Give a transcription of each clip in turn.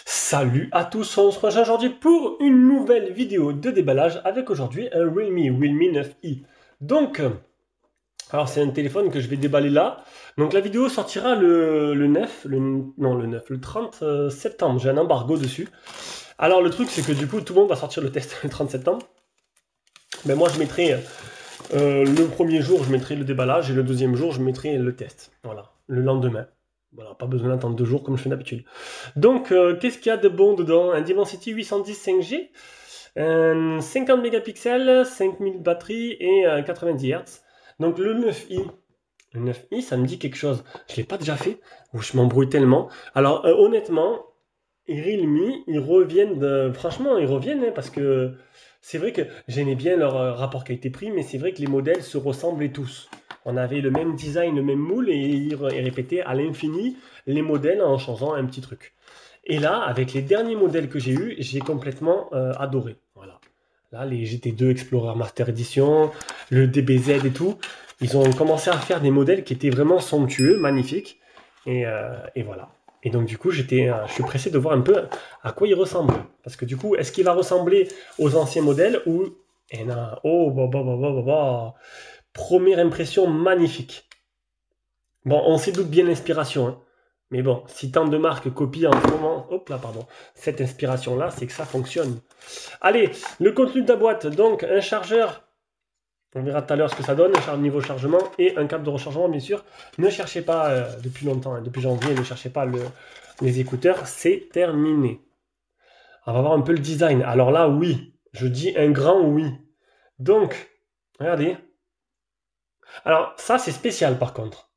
Salut à tous, on se rejoint aujourd'hui pour une nouvelle vidéo de déballage avec aujourd'hui un Realme 9i. Donc, alors c'est un téléphone que je vais déballer là. Donc la vidéo sortira le 30 septembre, j'ai un embargo dessus. Alors le truc c'est que du coup tout le monde va sortir le test le 30 septembre. Mais moi je mettrai, le premier jour je mettrai le déballage et le deuxième jour je mettrai le test. Voilà, le lendemain. Voilà, pas besoin d'attendre 2 jours comme je fais d'habitude. Donc, qu'est-ce qu'il y a de bon dedans? Un Dimensity 810 5G, 50 mégapixels, 5000 batterie et 90 Hz. Donc le 9i, le 9i, ça me dit quelque chose. Je ne l'ai pas déjà fait, ou je m'embrouille tellement. Alors, honnêtement, Realme, ils reviennent, franchement, ils reviennent, hein, parce que c'est vrai que j'aimais bien leur rapport qualité-prix, mais c'est vrai que les modèles se ressemblaient tous. On avait le même design, le même moule, et ils répétaient à l'infini les modèles en changeant un petit truc. Et là, avec les derniers modèles que j'ai eus, j'ai complètement adoré. Voilà. Là, les GT2 Explorer Master Edition, le DBZ et tout, ils ont commencé à faire des modèles qui étaient vraiment somptueux, magnifiques. Et voilà. Et donc du coup, je suis pressé de voir un peu à quoi il ressemble. Parce que du coup, est-ce qu'il va ressembler aux anciens modèles ou... Et non, oh, première impression magnifique. Bon, on s'y doute bien l'inspiration, hein. Mais bon, si tant de marques copient en ce moment, hop là, pardon, cette inspiration-là, c'est que ça fonctionne. Allez, le contenu de la boîte, donc un chargeur, on verra tout à l'heure ce que ça donne, un niveau chargement et un câble de rechargement, bien sûr. Ne cherchez pas depuis longtemps, hein, depuis janvier, ne cherchez pas les écouteurs, c'est terminé. On va voir un peu le design. Alors là, oui, je dis un grand oui. Donc, regardez. Alors, ça, c'est spécial par contre.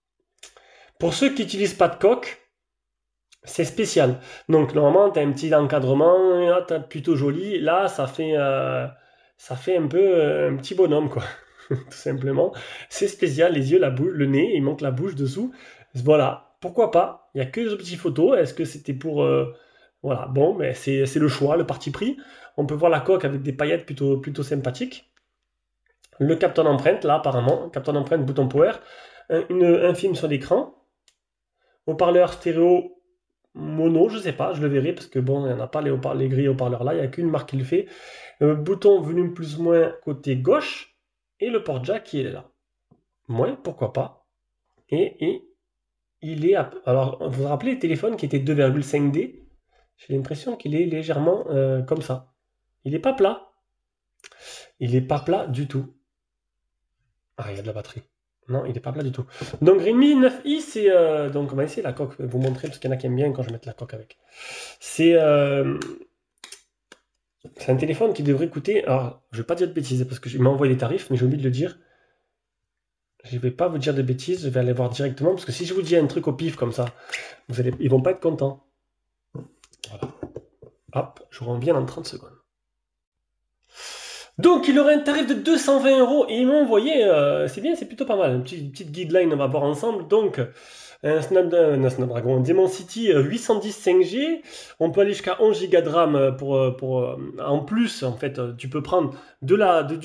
Pour ceux qui n'utilisent pas de coque, c'est spécial. Donc, normalement, tu as un petit encadrement, là, t'as plutôt joli. Là, ça fait un peu un petit bonhomme, quoi. Tout simplement. C'est spécial, les yeux, la bouche, le nez, il manque la bouche dessous. Voilà, pourquoi pas. Il n'y a que les petites photos. Est-ce que c'était pour... Voilà, bon, mais c'est le choix, le parti pris. On peut voir la coque avec des paillettes plutôt sympathiques. Le capteur d'empreinte, là, apparemment. Capteur d'empreinte, bouton power. Un film sur l'écran. Haut-parleur stéréo mono, je sais pas, je le verrai parce que bon, il n'y en a pas les grilles haut-parleurs là, il n'y a qu'une marque qui le fait. Bouton volume plus ou moins côté gauche et le port jack qui est là. Moins, pourquoi pas. Et il est... Alors, vous vous rappelez les téléphones qui étaient 2,5D? J'ai l'impression qu'il est légèrement comme ça. Il n'est pas plat. Il n'est pas plat du tout. Ah, il y a de la batterie. Non, il n'est pas plat du tout. Donc Realme 9i, c'est... donc on va essayer la coque, vous montrer, parce qu'il y en a qui aiment bien quand je mets la coque avec. C'est un téléphone qui devrait coûter... Alors, je ne vais pas dire de bêtises, parce que il m'a envoyé les tarifs, mais j'ai oublié de le dire. Je ne vais pas vous dire de bêtises, je vais aller voir directement, parce que si je vous dis un truc au pif comme ça, ils vont pas être contents. Voilà. Hop, je reviens dans 30 secondes. Donc il aurait un tarif de 220 € et ils m'ont envoyé, c'est bien, c'est plutôt pas mal, une petite guideline, on va voir ensemble. Donc un Snapdragon Dimensity 810 5G, on peut aller jusqu'à 11 Go de RAM en plus, en fait, tu peux prendre du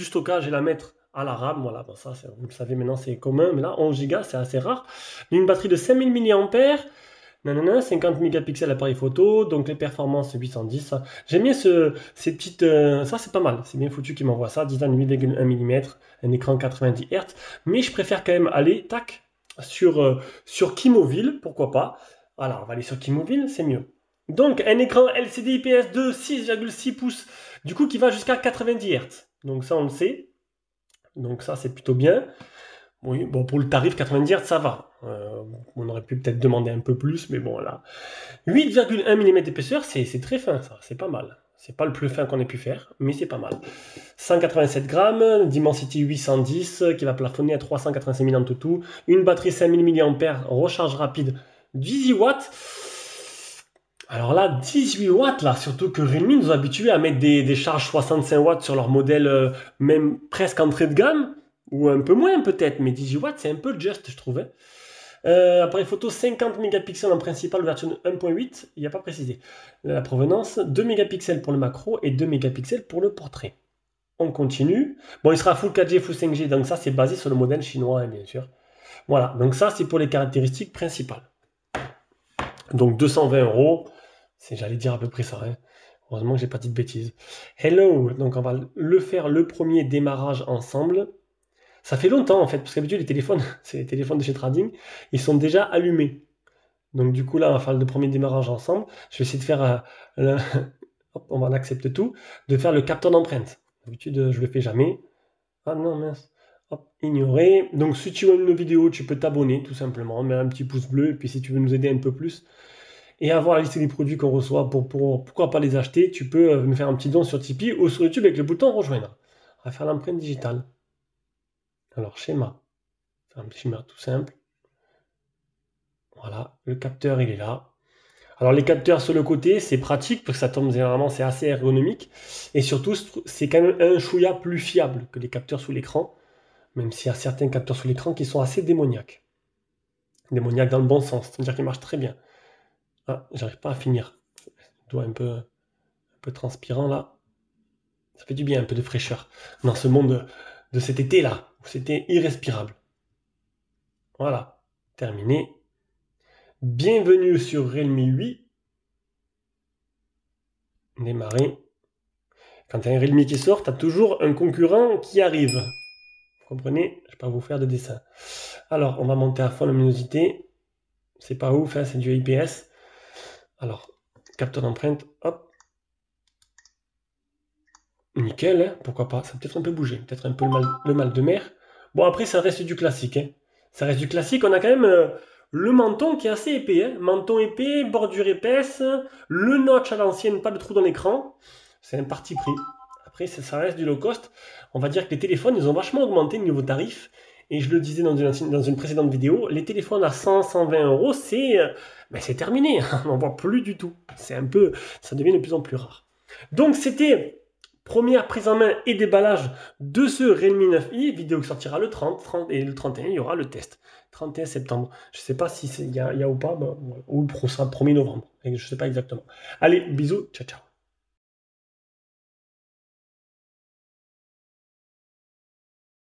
stockage et la mettre à la RAM, voilà, bon, ça vous le savez maintenant, c'est commun, mais là 11 Go c'est assez rare. Une batterie de 5000 mAh. 50 mégapixels appareil photo, donc les performances 810. J'aime bien ces petites... ça c'est pas mal, c'est bien foutu qu'ils m'envoient ça, design 8,1 mm, un écran 90 Hz, mais je préfère quand même aller, tac, sur Kimobile, pourquoi pas. Voilà, on va aller sur Kimobile, c'est mieux. Donc un écran LCD IPS de 6,6 pouces, du coup qui va jusqu'à 90 Hz. Donc ça on le sait, donc ça c'est plutôt bien. Oui, bon, pour le tarif 90 Hz, ça va. On aurait pu peut-être demander un peu plus, mais bon, là. 8,1 mm d'épaisseur, c'est très fin, ça. C'est pas mal. C'est pas le plus fin qu'on ait pu faire, mais c'est pas mal. 187 grammes, Dimensity 810, qui va plafonner à 385 000 en tout. Une batterie 5000 mAh, recharge rapide, 18 watts. Alors là, 18 watts, là, surtout que Realme nous a habitués à mettre des charges 65 watts sur leur modèle, même presque entrée de gamme. Ou un peu moins peut-être, mais 18 watts c'est un peu juste je trouvais. Appareil photo 50 mégapixels en principal, version 1.8, il n'y a pas précisé. La provenance, 2 mégapixels pour le macro et 2 mégapixels pour le portrait. On continue. Bon, il sera Full 4G, Full 5G, donc ça c'est basé sur le modèle chinois, hein, bien sûr. Voilà, donc ça c'est pour les caractéristiques principales. Donc 220 €, j'allais dire à peu près ça. Hein. Heureusement que j'ai pas dit de bêtises. Hello, donc on va le faire le premier démarrage ensemble. Ça fait longtemps en fait, parce qu'habitude les téléphones, c'est les téléphones de chez Trading, ils sont déjà allumés. Donc du coup là, on va faire le premier démarrage ensemble. Je vais essayer de faire, hop, on va en accepter tout, de faire le capteur d'empreinte. D'habitude, je le fais jamais. Ah non, mince. Hop, ignorer. Donc si tu aimes nos vidéos, tu peux t'abonner tout simplement, mets un petit pouce bleu, et puis si tu veux nous aider un peu plus, et avoir la liste des produits qu'on reçoit pour pourquoi pas les acheter, tu peux me faire un petit don sur Tipeee ou sur YouTube avec le bouton rejoindre. On va faire l'empreinte digitale. Alors schéma. Un petit schéma tout simple. Voilà, le capteur il est là. Alors les capteurs sur le côté, c'est pratique parce que ça tombe généralement, c'est assez ergonomique. Et surtout, c'est quand même un chouïa plus fiable que les capteurs sous l'écran. Même s'il y a certains capteurs sous l'écran qui sont assez démoniaques. Démoniaques dans le bon sens, c'est-à-dire qu'ils marchent très bien. Ah, j'arrive pas à finir. Je dois un peu transpirant là. Ça fait du bien, un peu de fraîcheur. Dans ce monde de cet été-là, où c'était irrespirable. Voilà, terminé. Bienvenue sur Realme 8. Démarrer. Quand tu as un Realme qui sort, tu as toujours un concurrent qui arrive. Vous comprenez? Je ne vais pas vous faire de dessin. Alors, on va monter à fond la luminosité. C'est pas ouf, hein, c'est du IPS. Alors, capteur d'empreinte, hop. Nickel, hein, pourquoi pas. Ça peut peut-être un peu bougé, peut-être un peu le mal de mer. Bon, après, ça reste du classique. Hein. Ça reste du classique. On a quand même le menton qui est assez épais. Hein. Menton épais, bordure épaisse, le notch à l'ancienne, pas de trou dans l'écran. C'est un parti pris. Après, ça reste du low cost. On va dire que les téléphones, ils ont vachement augmenté le niveau tarif. Et je le disais dans une précédente vidéo, les téléphones à 100, 120 €, c'est terminé. On n'en voit plus du tout. C'est un peu, ça devient de plus en plus rare. Donc, c'était première prise en main et déballage de ce Realme 9i, vidéo qui sortira le 30 et le 31, il y aura le test. 31 septembre. Je ne sais pas si il y a ou pas, ou ça sera le 1er novembre. Je ne sais pas exactement. Allez, bisous, ciao ciao.